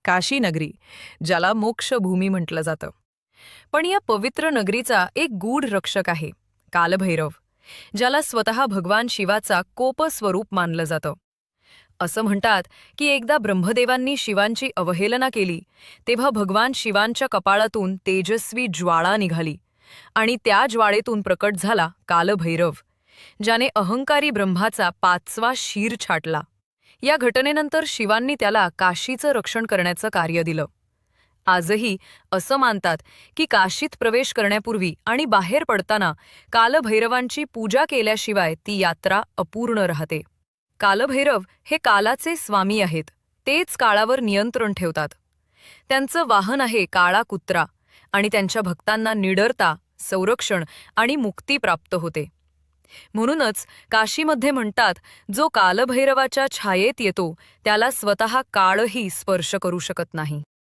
काशी नगरी, ज्याला मोक्षभूमी म्हटलं जातं. पण या पवित्र नगरीचा एक गूढ रक्षक आहे, कालभैरव, ज्याला स्वतः भगवान शिवाचा कोपस्वरूप मानलं जातं. असं म्हणतात की एकदा ब्रह्मदेवांनी शिवांची अवहेलना केली, तेव्हा भगवान शिवांच्या कपाळातून तेजस्वी ज्वाळा निघाली आणि त्या ज्वाळेतून प्रकट झाला कालभैरव, ज्याने अहंकारी ब्रह्माचा 5वा शीर छाटला. या घटनेनंतर शिवांनी त्याला काशीचं रक्षण करण्याचं कार्य दिलं. आजही असं मानतात की काशीत प्रवेश करण्यापूर्वी आणि बाहेर पडताना कालभैरवांची पूजा केल्याशिवाय ती यात्रा अपूर्ण राहते. कालभैरव हे कालाचे स्वामी आहेत. तेच काळावर नियंत्रण ठेवतात. त्यांचं वाहन आहे काळा कुत्रा आणि त्यांच्या भक्तांना निडरता, संरक्षण आणि मुक्ती प्राप्त होते. म्हणूनच काशीमध्ये म्हणतात, जो कालभैरवाच्या छायेत येतो त्याला स्वतः काळही स्पर्श करू शकत नाही.